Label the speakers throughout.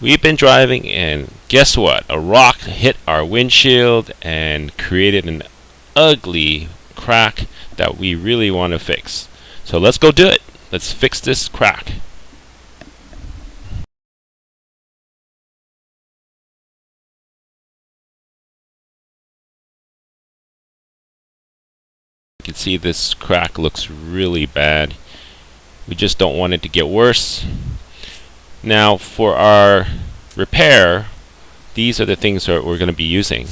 Speaker 1: We've been driving and guess what? A rock hit our windshield and created an ugly crack that we really want to fix. So let's go do it. Let's fix this crack. You can see this crack looks really bad. We just don't want it to get worse. Now for our repair, these are the things that we're going to be using.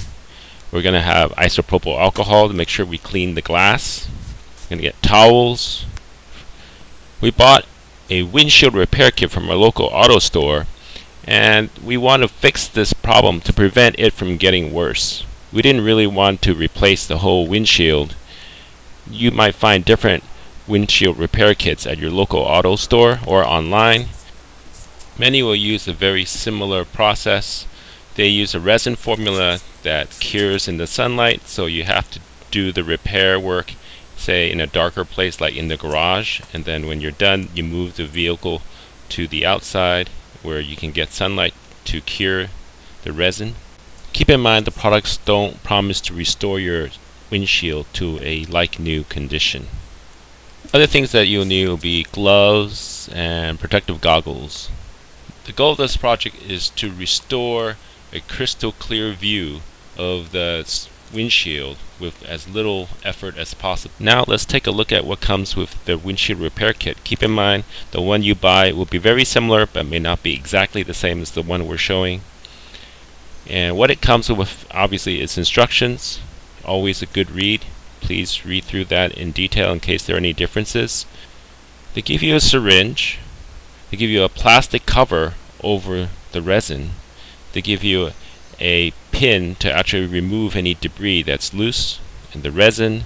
Speaker 1: We're going to have isopropyl alcohol to make sure we clean the glass. We're going to get towels. We bought a windshield repair kit from our local auto store, and we want to fix this problem to prevent it from getting worse. We didn't really want to replace the whole windshield. You might find different windshield repair kits at your local auto store or online. Many will use a very similar process. They use a resin formula that cures in the sunlight, so you have to do the repair work, say in a darker place like in the garage, and then when you're done you move the vehicle to the outside where you can get sunlight to cure the resin. Keep in mind the products don't promise to restore your windshield to a like new condition. Other things that you'll need will be gloves and protective goggles. The goal of this project is to restore a crystal clear view of the windshield with as little effort as possible. Now let's take a look at what comes with the windshield repair kit. Keep in mind the one you buy will be very similar but may not be exactly the same as the one we're showing. And what it comes with obviously is instructions. Always a good read. Please read through that in detail in case there are any differences. They give you a syringe. They give you a plastic cover over the resin. They give you a pin to actually remove any debris that's loose in the resin,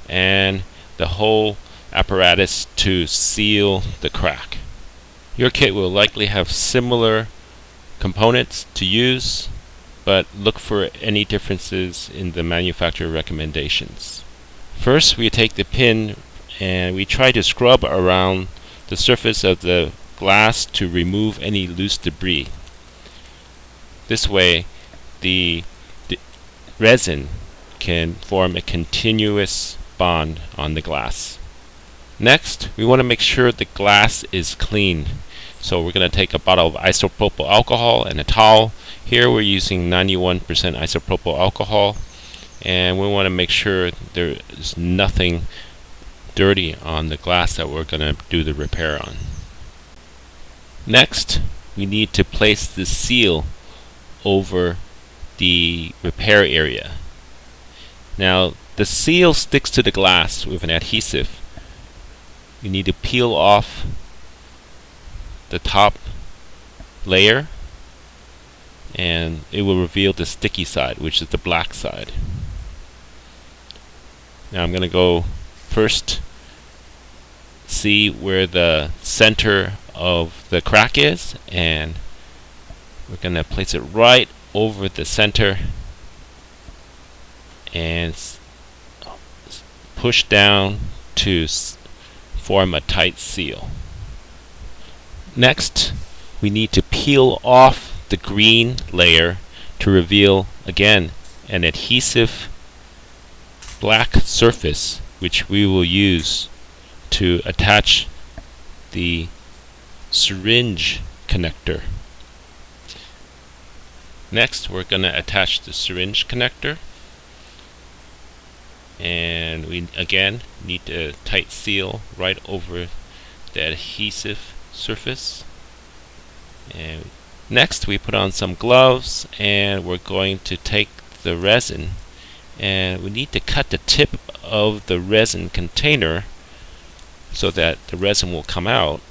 Speaker 1: and the whole apparatus to seal the crack. Your kit will likely have similar components to use, but look for any differences in the manufacturer recommendations. First, we take the pin and we try to scrub around the surface of the glass to remove any loose debris. This way, the resin can form a continuous bond on the glass. Next, we want to make sure the glass is clean. So we're going to take a bottle of isopropyl alcohol and a towel. Here we're using 91% isopropyl alcohol, and we want to make sure there is nothing dirty on the glass that we're going to do the repair on. Next, we need to place the seal over the repair area. Now, the seal sticks to the glass with an adhesive. You need to peel off the top layer, and it will reveal the sticky side, which is the black side. Now I'm going to go first see where the center of the crack is, and we're going to place it right over the center and push down to form a tight seal. Next, we need to peel off the green layer to reveal again an adhesive black surface which we will use to attach the syringe connector. Next, we're going to attach the syringe connector, and we again need a tight seal right over the adhesive surface. And next, we put on some gloves, and we're going to take the resin, and we need to cut the tip of the resin container so that the resin will come out.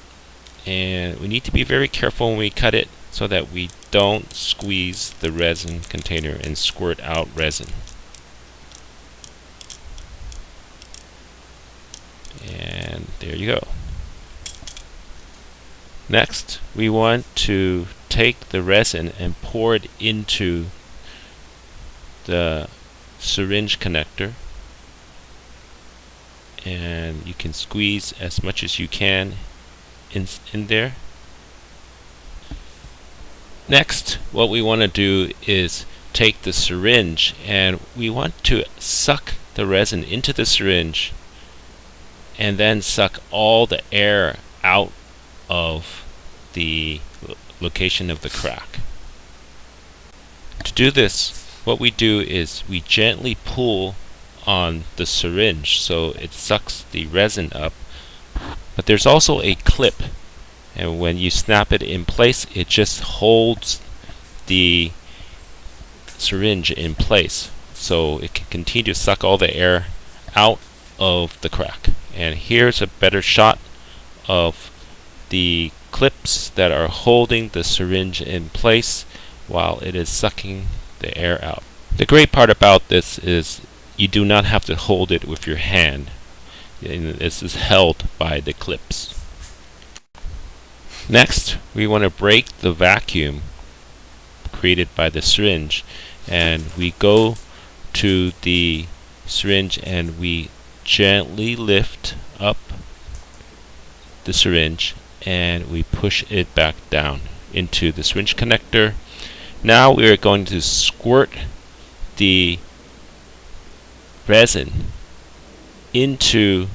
Speaker 1: And we need to be very careful when we cut it so that we don't squeeze the resin container and squirt out resin. And there you go. Next, we want to take the resin and pour it into the syringe connector, and you can squeeze as much as you can in there. Next, what we want to do is take the syringe and we want to suck the resin into the syringe and then suck all the air out of the location of the crack. To do this, what we do is we gently pull on the syringe so it sucks the resin up, but there's also a clip, and when you snap it in place, it just holds the syringe in place so it can continue to suck all the air out of the crack. And here's a better shot of the clips that are holding the syringe in place while it is sucking the air out. The great part about this is you do not have to hold it with your hand. This is held by the clips. Next, we want to break the vacuum created by the syringe, and we go to the syringe and we gently lift up the syringe and we push it back down into the syringe connector. Now we are going to squirt the resin into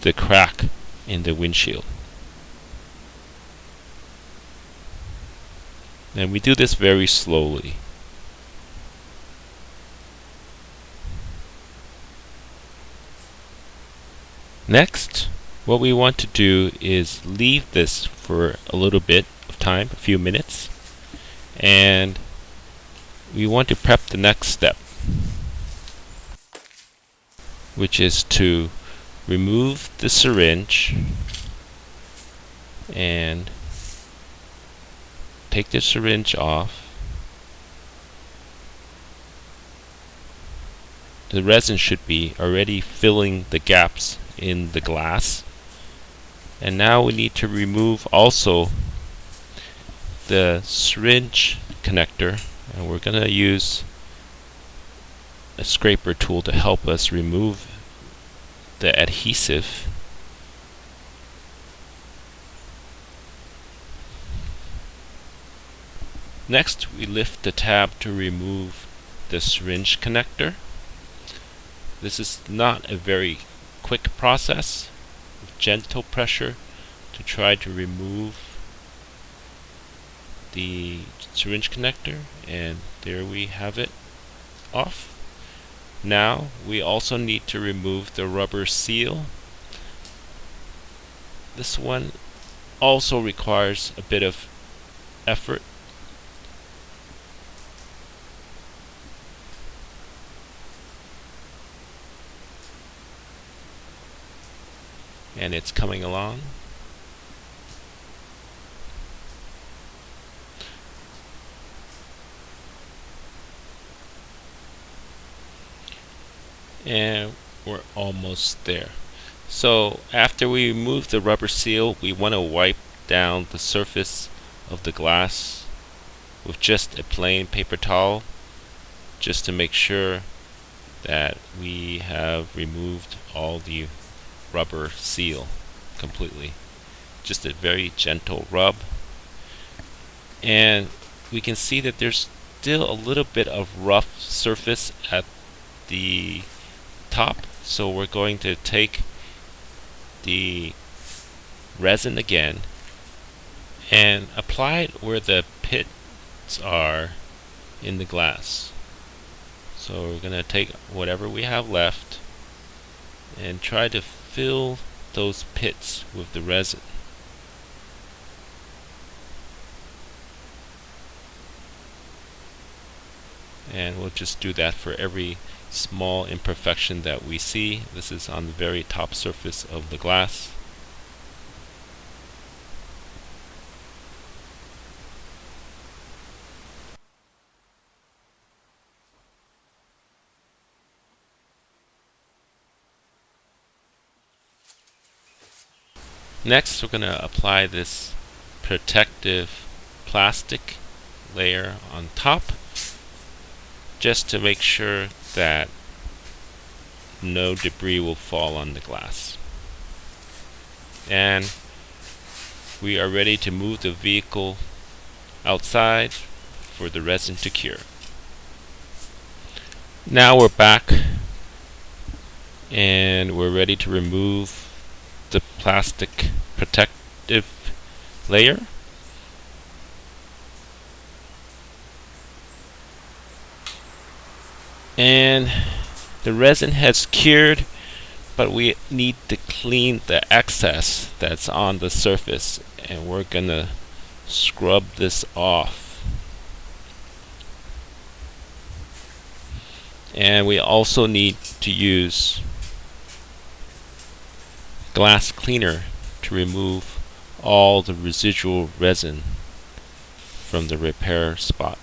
Speaker 1: the crack in the windshield. And we do this very slowly. Next, what we want to do is leave this for a little bit of time, a few minutes, and we want to prep the next step, which is to remove the syringe and take the syringe off. The resin should be already filling the gaps in the glass. And now we need to remove also the syringe connector, and we're going to use a scraper tool to help us remove the adhesive. Next, we lift the tab to remove the syringe connector. This is not a very quick process. With gentle pressure to try to remove the syringe connector, and there we have it off. Now we also need to remove the rubber seal. This one also requires a bit of effort. And it's coming along. And we're almost there. So after we remove the rubber seal, we want to wipe down the surface of the glass with just a plain paper towel, just to make sure that we have removed all the rubber seal completely. Just a very gentle rub, and we can see that there's still a little bit of rough surface at the top, so we're going to take the resin again and apply it where the pits are in the glass. So we're going to take whatever we have left and try to fill those pits with the resin. And we'll just do that for every small imperfection that we see. This is on the very top surface of the glass. Next, we're going to apply this protective plastic layer on top, just to make sure that no debris will fall on the glass. And we are ready to move the vehicle outside for the resin to cure. Now we're back and we're ready to remove the plastic protective layer. And the resin has cured, but we need to clean the excess that's on the surface, and we're gonna scrub this off. And we also need to use glass cleaner to remove all the residual resin from the repair spot.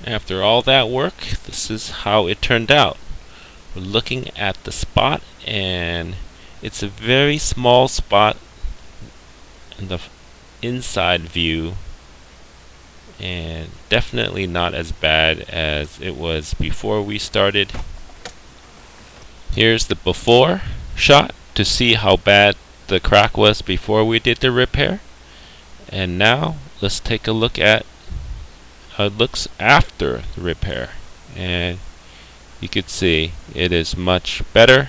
Speaker 1: After all that work, this is how it turned out. We're looking at the spot, and it's a very small spot in the inside view, and definitely not as bad as it was before we started. Here's the before shot to see how bad the crack was before we did the repair. And now let's take a look at how it looks after the repair, and you can see it is much better,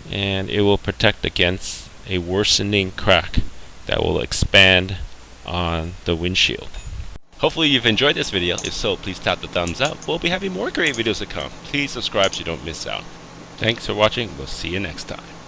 Speaker 1: and it will protect against a worsening crack that will expand on the windshield. Hopefully you've enjoyed this video. If so, please tap the thumbs up. We'll be having more great videos to come. Please subscribe so you don't miss out. Thanks for watching. We'll see you next time.